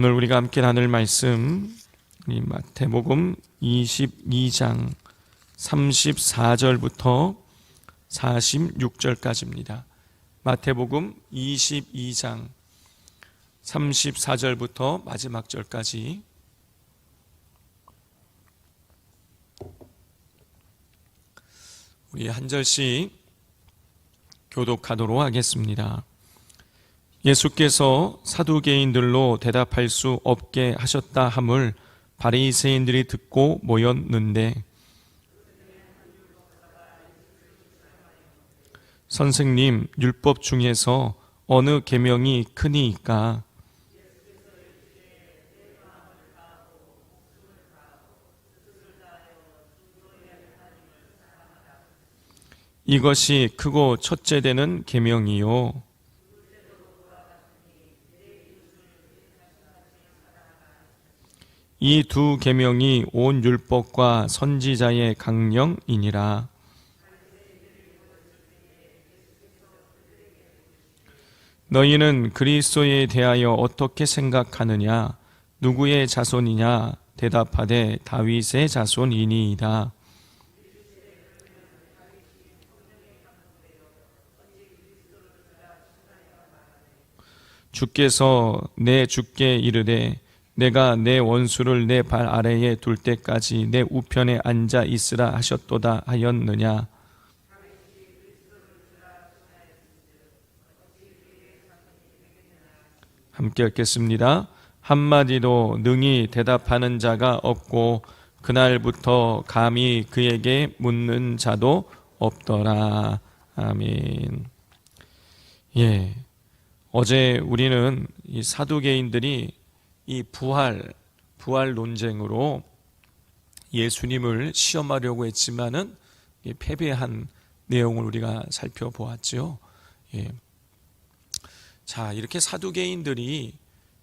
오늘 우리가 함께 나눌 말씀 마태복음 22장 34절부터 46절까지입니다. 마태복음 22장 34절부터 마지막 절까지 우리 한 절씩 교독하도록 하겠습니다. 예수께서 사두개인들로 대답할 수 없게 하셨다 함을 바리새인들이 듣고 모였는데, 선생님, 율법 중에서 어느 계명이 크니이까? 이것이 크고 첫째 되는 계명이요. 이 두 계명이 온 율법과 선지자의 강령이니라. 너희는 그리스도에 대하여 어떻게 생각하느냐? 누구의 자손이냐? 대답하되 다윗의 자손이니이다. 주께서 내 주께 이르되 내가 내 원수를 내 발 아래에 둘 때까지 내 우편에 앉아 있으라 하셨도다 하였느냐? 함께 읽겠습니다. 한마디도 능히 대답하는 자가 없고 그날부터 감히 그에게 묻는 자도 없더라. 아멘. 어제 우리는 이 사두개인들이 이 부활 논쟁으로 예수님을 시험하려고 했지만은 패배한 내용을 우리가 살펴보았죠. 자, 이렇게 사두개인들이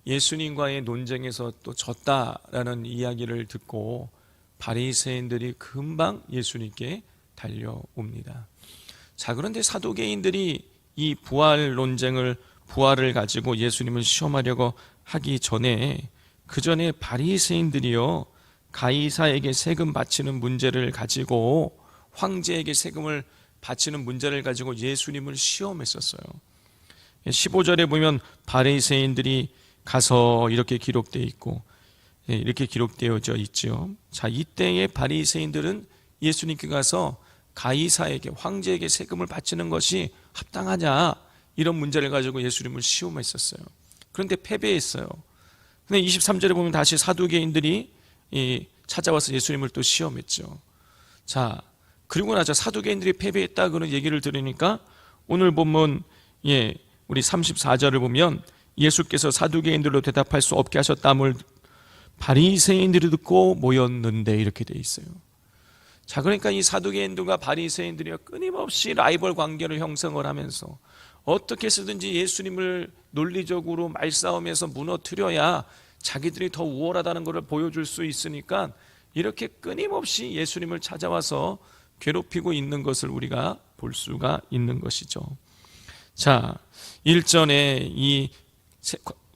예수님과의 논쟁에서 또 졌다라는 이야기를 듣고 바리새인들이 금방 예수님께 달려옵니다. 자, 그런데 사두개인들이 이 부활을 가지고 예수님을 시험하려고 하기 전에, 그 전에 바리새인들이요, 가이사에게 세금 바치는 문제를 가지고, 황제에게 세금을 바치는 문제를 가지고 예수님을 시험했었어요. 15절에 보면 바리새인들이 가서 이렇게 기록되어 있고, 이렇게 기록되어져 있죠. 자, 이때의 바리새인들은 예수님께 가서 가이사에게, 황제에게 세금을 바치는 것이 합당하냐, 이런 문제를 가지고 예수님을 시험했었어요. 그런데 패배했어요. 근데 23절에 보면 다시 사두개인들이 찾아와서 예수님을 또 시험했죠. 자, 그리고 나서 사두개인들이 패배했다 그런 얘기를 들으니까 오늘 본문 우리 34절을 보면 예수께서 사두개인들로 대답할 수 없게 하셨다함을 바리새인들이 듣고 모였는데, 이렇게 돼 있어요. 자, 그러니까 이 사두개인들과 바리새인들이 끊임없이 라이벌 관계를 형성을 하면서 어떻게 해서든지 예수님을 논리적으로 말싸움에서 무너뜨려야 자기들이 더 우월하다는 것을 보여줄 수 있으니까 이렇게 끊임없이 예수님을 찾아와서 괴롭히고 있는 것을 우리가 볼 수가 있는 것이죠. 자, 일전에 이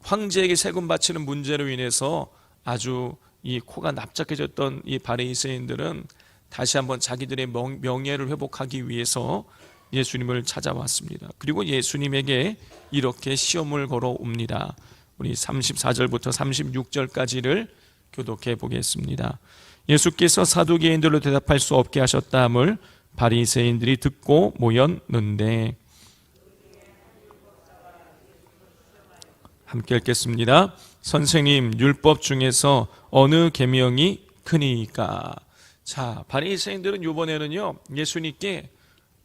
황제에게 세금 바치는 문제로 인해서 아주 이 코가 납작해졌던 이 바리새인들은 다시 한번 자기들의 명예를 회복하기 위해서 예수님을 찾아왔습니다. 그리고 예수님에게 이렇게 시험을 걸어옵니다. 우리 34절부터 36절까지를 교독해 보겠습니다. 예수께서 사두개인들로 대답할 수 없게 하셨다함을 바리새인들이 듣고 모였는데, 함께 읽겠습니다. 선생님, 율법 중에서 어느 계명이 크니이까? 자, 바리새인들은 이번에는요, 예수님께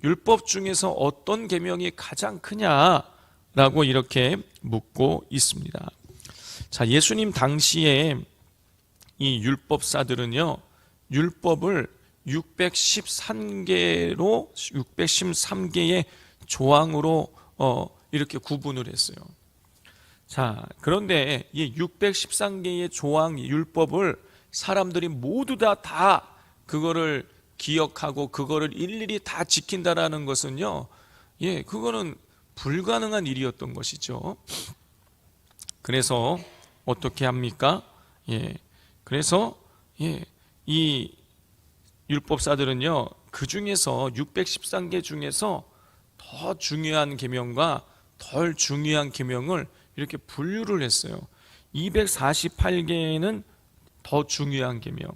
율법 중에서 어떤 계명이 가장 크냐라고 이렇게 묻고 있습니다. 자, 예수님 당시에 이 율법사들은요, 율법을 613개의 조항으로 이렇게 구분을 했어요. 자, 그런데 이 613개의 조항 율법을 사람들이 모두 다 그거를 기억하고 그거를 일일이 다 지킨다라는 것은요, 그거는 불가능한 일이었던 것이죠. 그래서 어떻게 합니까? 그래서 이 율법사들은요, 그 중에서 613개 중에서 더 중요한 계명과 덜 중요한 계명을 이렇게 분류를 했어요. 248개는 더 중요한 계명,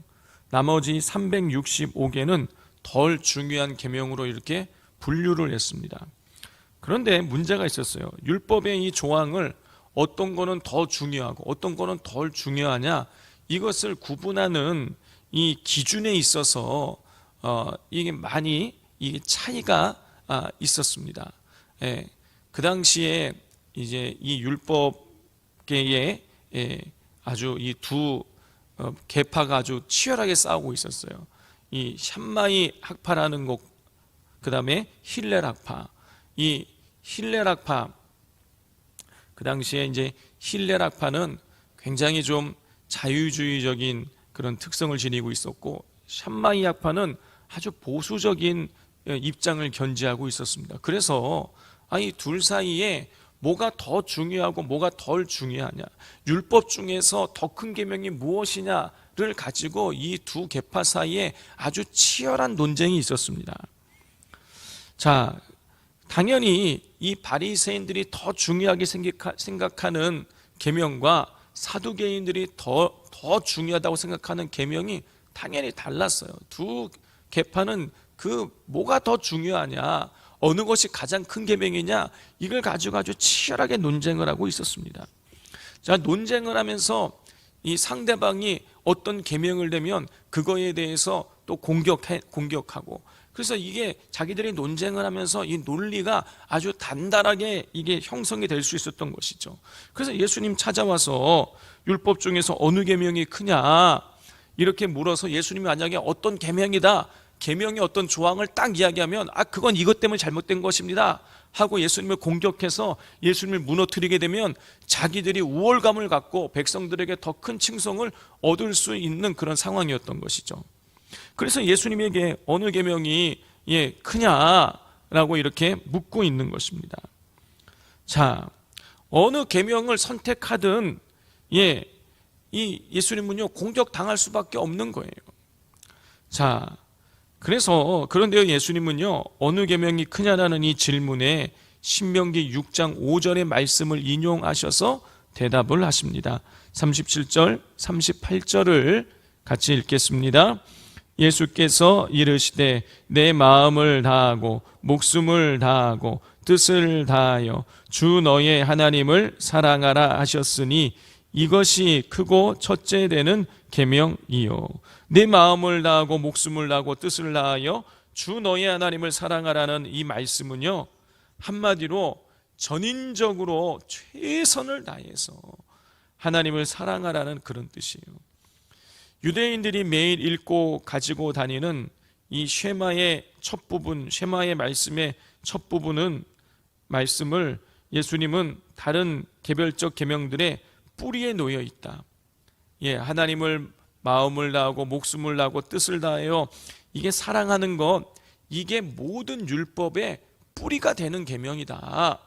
나머지 365개는 덜 중요한 계명으로 이렇게 분류를 했습니다. 그런데 문제가 있었어요. 율법의 이 조항을 어떤 거는 더 중요하고 어떤 거는 덜 중요하냐, 이것을 구분하는 이 기준에 있어서 이게 많이 이게 차이가 있었습니다. 그 당시에 이제 이 율법계에 아주 이 두 계파가 아주 치열하게 싸우고 있었어요. 이 샴마이 학파라는 것, 그 다음에 힐렐 학파. 이 힐렐 학파, 그 당시에 이제 힐렐 학파는 굉장히 좀 자유주의적인 그런 특성을 지니고 있었고, 샴마이 학파는 아주 보수적인 입장을 견지하고 있었습니다. 그래서 이 둘 사이에 뭐가 더 중요하고 뭐가 덜 중요하냐, 율법 중에서 더 큰 계명이 무엇이냐를 가지고 이 두 계파 사이에 아주 치열한 논쟁이 있었습니다. 자, 당연히 이 바리새인들이 더 중요하게 생각하는 계명과 사두개인들이 더 중요하다고 생각하는 계명이 당연히 달랐어요. 두 계파는 그 뭐가 더 중요하냐, 어느 것이 가장 큰 계명이냐, 이걸 가지고 아주 치열하게 논쟁을 하고 있었습니다. 자, 논쟁을 하면서 이 상대방이 어떤 계명을 대면 그거에 대해서 또 공격하고, 그래서 이게 자기들이 논쟁을 하면서 이 논리가 아주 단단하게 이게 형성이 될 수 있었던 것이죠. 그래서 예수님 찾아와서 율법 중에서 어느 계명이 크냐 이렇게 물어서, 예수님이 만약에 어떤 계명이다, 계명의 어떤 조항을 딱 이야기하면 그건 이것 때문에 잘못된 것입니다 하고 예수님을 공격해서 예수님을 무너뜨리게 되면 자기들이 우월감을 갖고 백성들에게 더 큰 칭송을 얻을 수 있는 그런 상황이었던 것이죠. 그래서 예수님에게 어느 계명이 크냐라고 이렇게 묻고 있는 것입니다. 자, 어느 계명을 선택하든 이 예수님은요 공격당할 수밖에 없는 거예요. 자, 그래서 그런데요, 예수님은요 어느 계명이 크냐라는 이 질문에 신명기 6장 5절의 말씀을 인용하셔서 대답을 하십니다. 37절 38절을 같이 읽겠습니다. 예수께서 이르시되 내 마음을 다하고 목숨을 다하고 뜻을 다하여 주 너의 하나님을 사랑하라 하셨으니 이것이 크고 첫째 되는 계명이요. 내 마음을 다하고 목숨을 다하고 뜻을 다하여 주 너의 하나님을 사랑하라는 이 말씀은요, 한마디로 전인적으로 최선을 다해서 하나님을 사랑하라는 그런 뜻이에요. 유대인들이 매일 읽고 가지고 다니는 이 쉐마의 첫 부분, 쉐마의 말씀의 첫 부분은 말씀을 예수님은 다른 개별적 계명들의 뿌리에 놓여 있다. 하나님을 마음을 다하고 목숨을 다하고 뜻을 다하여, 이게 사랑하는 것, 이게 모든 율법의 뿌리가 되는 계명이다.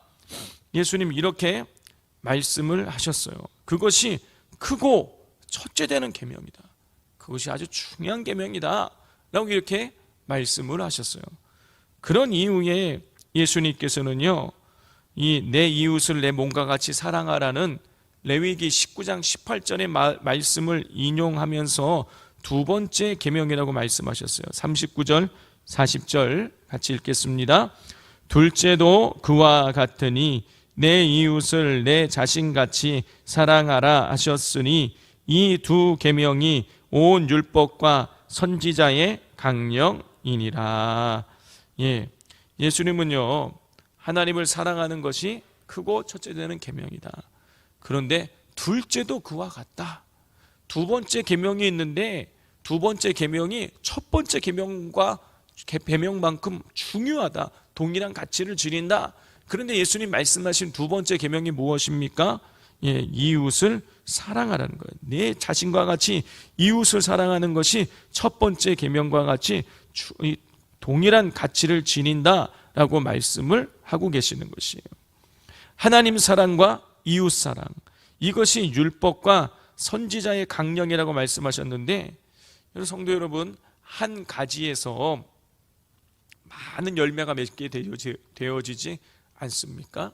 예수님 이렇게 말씀을 하셨어요. 그것이 크고 첫째 되는 계명이다. 그것이 아주 중요한 계명이다 라고 이렇게 말씀을 하셨어요. 그런 이후에 예수님께서는요, 이 내 이웃을 내 몸과 같이 사랑하라는 레위기 19장 18절의 말씀을 인용하면서 두 번째 계명이라고 말씀하셨어요. 39절 40절 같이 읽겠습니다. 둘째도 그와 같으니 내 이웃을 내 자신같이 사랑하라 하셨으니 이 두 계명이 온 율법과 선지자의 강령이니라. 예수님은요 하나님을 사랑하는 것이 크고 첫째 되는 계명이다. 그런데 둘째도 그와 같다. 두 번째 계명이 있는데 두 번째 계명이 첫 번째 계명만큼 중요하다. 동일한 가치를 지닌다. 그런데 예수님 말씀하신 두 번째 계명이 무엇입니까? 이웃을 사랑하라는 거예요. 내 자신과 같이 이웃을 사랑하는 것이 첫 번째 계명과 같이 동일한 가치를 지닌다라고 말씀을 하고 계시는 것이에요. 하나님 사랑과 이웃 사랑, 이것이 율법과 선지자의 강령이라고 말씀하셨는데, 성도 여러분, 한 가지에서 많은 열매가 맺게 되어지지 않습니까?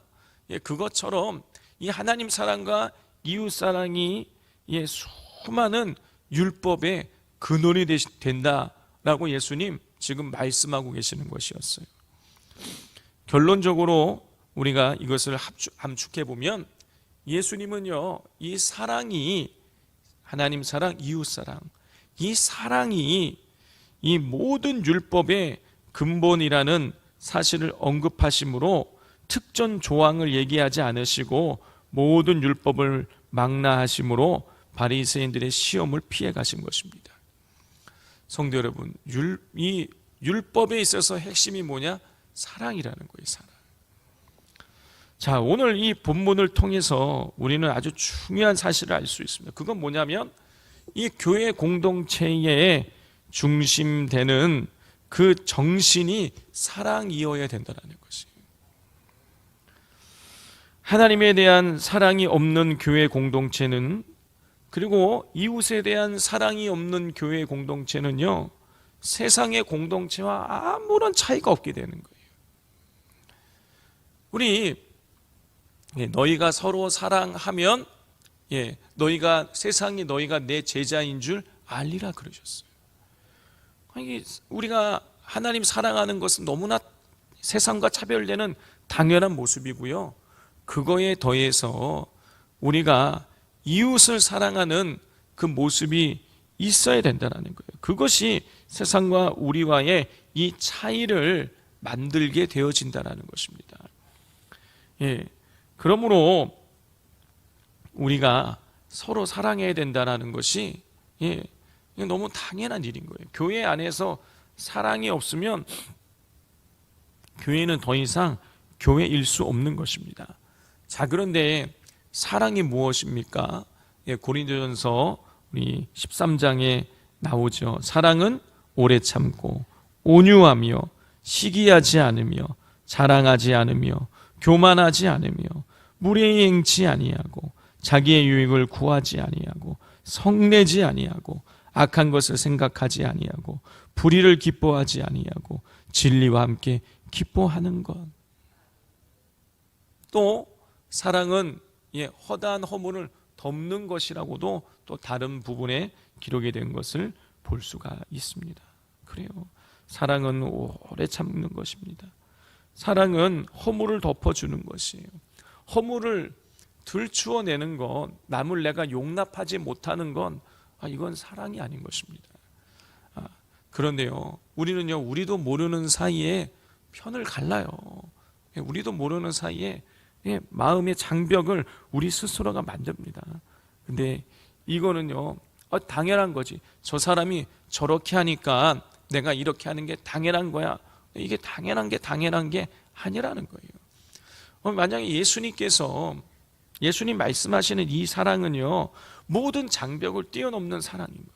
그것처럼 이 하나님 사랑과 이웃 사랑이 수많은 율법의 근원이 된다라고 예수님 지금 말씀하고 계시는 것이었어요. 결론적으로 우리가 이것을 함축해 보면, 예수님은요, 이 사랑이, 하나님 사랑, 이웃 사랑, 이 사랑이 이 모든 율법의 근본이라는 사실을 언급하심으로 특정 조항을 얘기하지 않으시고 모든 율법을 망라하심으로 바리새인들의 시험을 피해 가신 것입니다. 성도 여러분, 이 율법에 있어서 핵심이 뭐냐? 사랑이라는 거예요. 사랑. 자, 오늘 이 본문을 통해서 우리는 아주 중요한 사실을 알 수 있습니다. 그건 뭐냐면, 이 교회 공동체의 중심되는 그 정신이 사랑이어야 된다는 것이에요. 하나님에 대한 사랑이 없는 교회 공동체는, 그리고 이웃에 대한 사랑이 없는 교회 공동체는요, 세상의 공동체와 아무런 차이가 없게 되는 거예요. 우리 너희가 서로 사랑하면 너희가, 세상이 너희가 내 제자인 줄 알리라 그러셨어요. 우리가 하나님 사랑하는 것은 너무나 세상과 차별되는 당연한 모습이고요, 그거에 더해서 우리가 이웃을 사랑하는 그 모습이 있어야 된다는 거예요. 그것이 세상과 우리와의 이 차이를 만들게 되어진다는 것입니다. 그러므로 우리가 서로 사랑해야 된다는 것이 너무 당연한 일인 거예요. 교회 안에서 사랑이 없으면 교회는 더 이상 교회일 수 없는 것입니다. 자, 그런데 사랑이 무엇입니까? 고린도전서 우리 13장에 나오죠. 사랑은 오래 참고 온유하며 시기하지 않으며 자랑하지 않으며 교만하지 않으며 무례히 행치 아니하고 자기의 유익을 구하지 아니하고 성내지 아니하고 악한 것을 생각하지 아니하고 불의를 기뻐하지 아니하고 진리와 함께 기뻐하는 것. 또 사랑은 허다한 허물을 덮는 것이라고도 또 다른 부분에 기록이 된 것을 볼 수가 있습니다. 그래요. 사랑은 오래 참는 것입니다. 사랑은 허물을 덮어주는 것이에요. 허물을 들추어내는 건, 남을 내가 용납하지 못하는 건 이건 사랑이 아닌 것입니다. 그런데요, 우리도 모르는 사이에 편을 갈라요. 우리도 모르는 사이에 마음의 장벽을 우리 스스로가 만듭니다. 근데 이거는요, 당연한 거지. 저 사람이 저렇게 하니까 내가 이렇게 하는 게 당연한 거야. 이게 당연한 게 아니라는 거예요. 만약에 예수님 말씀하시는 이 사랑은요, 모든 장벽을 뛰어넘는 사랑인 거예요.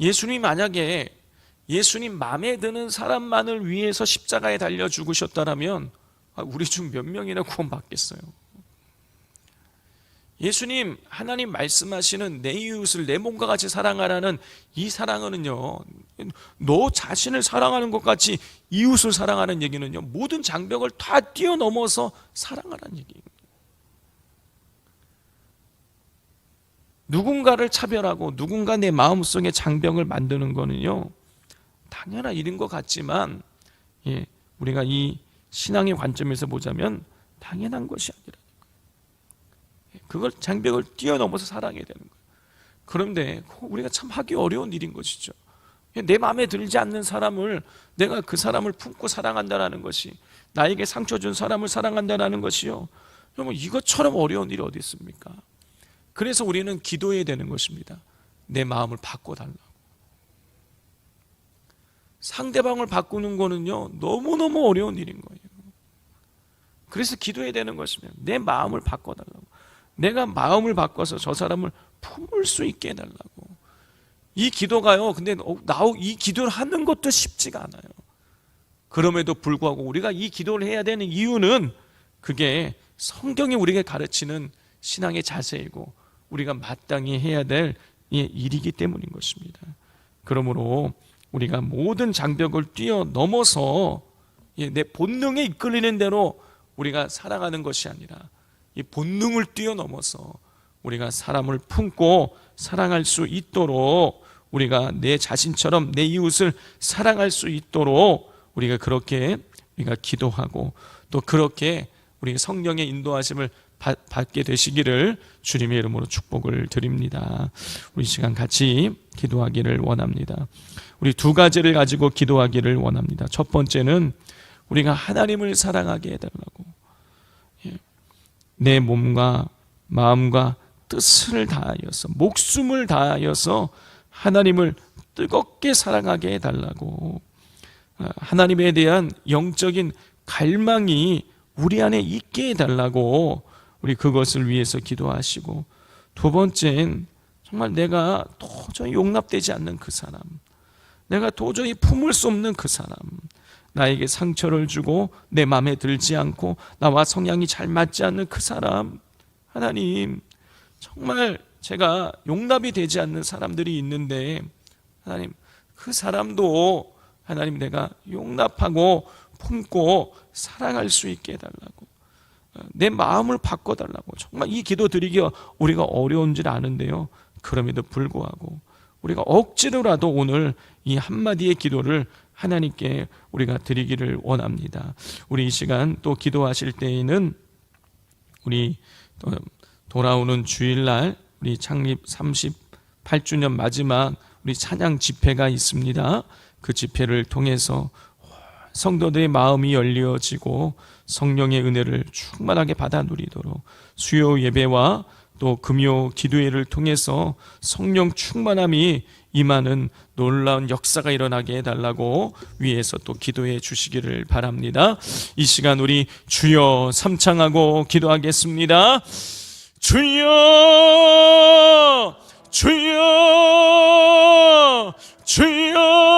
예수님 만약에 예수님 마음에 드는 사람만을 위해서 십자가에 달려 죽으셨다면 우리 중 몇 명이나 구원받겠어요? 예수님, 하나님 말씀하시는 내 이웃을 내 몸과 같이 사랑하라는 이 사랑은요, 너 자신을 사랑하는 것 같이 이웃을 사랑하는 얘기는요, 모든 장벽을 다 뛰어넘어서 사랑하라는 얘기예요. 누군가를 차별하고 누군가 내 마음속에 장벽을 만드는 거는요, 당연한 일인 것 같지만 우리가 이 신앙의 관점에서 보자면 당연한 것이 아니라는 거예요. 그걸 장벽을 뛰어넘어서 사랑해야 되는 거예요. 그런데 우리가 참 하기 어려운 일인 것이죠. 내 마음에 들지 않는 사람을 내가 그 사람을 품고 사랑한다는 것이, 나에게 상처 준 사람을 사랑한다는 것이요, 여러분, 이것처럼 어려운 일이 어디 있습니까? 그래서 우리는 기도해야 되는 것입니다. 내 마음을 바꿔달라고. 상대방을 바꾸는 거는요, 너무너무 어려운 일인 거예요. 그래서 기도해야 되는 것입니다. 내 마음을 바꿔달라고. 내가 마음을 바꿔서 저 사람을 품을 수 있게 해달라고. 이 기도가요, 근데 이 기도를 하는 것도 쉽지가 않아요. 그럼에도 불구하고 우리가 이 기도를 해야 되는 이유는, 그게 성경이 우리에게 가르치는 신앙의 자세이고 우리가 마땅히 해야 될 일이기 때문인 것입니다. 그러므로 우리가 모든 장벽을 뛰어넘어서 내 본능에 이끌리는 대로 우리가 살아가는 것이 아니라 이 본능을 뛰어넘어서 우리가 사람을 품고 사랑할 수 있도록, 우리가 내 자신처럼 내 이웃을 사랑할 수 있도록 우리가 그렇게 우리가 기도하고 또 그렇게 우리 성령의 인도하심을 받게 되시기를 주님의 이름으로 축복을 드립니다. 우리 시간 같이 기도하기를 원합니다. 우리 두 가지를 가지고 기도하기를 원합니다. 첫 번째는 우리가 하나님을 사랑하게 해달라고, 내 몸과 마음과 뜻을 다하여서, 목숨을 다하여서 하나님을 뜨겁게 사랑하게 해달라고, 하나님에 대한 영적인 갈망이 우리 안에 있게 해달라고 우리 그것을 위해서 기도하시고, 두 번째는 정말 내가 도저히 용납되지 않는 그 사람, 내가 도저히 품을 수 없는 그 사람, 나에게 상처를 주고 내 마음에 들지 않고 나와 성향이 잘 맞지 않는 그 사람, 하나님 정말 제가 용납이 되지 않는 사람들이 있는데 하나님 그 사람도 하나님 내가 용납하고 품고 사랑할 수 있게 해달라고, 내 마음을 바꿔달라고. 정말 이 기도 드리기가 우리가 어려운 줄 아는데요, 그럼에도 불구하고 우리가 억지로라도 오늘 이 한마디의 기도를 하나님께 우리가 드리기를 원합니다. 우리 이 시간 또 기도하실 때에는 우리 돌아오는 주일날 우리 창립 38주년 마지막 우리 찬양 집회가 있습니다. 그 집회를 통해서 성도들의 마음이 열려지고 성령의 은혜를 충만하게 받아 누리도록 수요 예배와 또 금요 기도회를 통해서 성령 충만함이 임하는 놀라운 역사가 일어나게 해달라고 위에서 또 기도해 주시기를 바랍니다. 이 시간 우리 주여 삼창하고 기도하겠습니다. 주여 주여 주여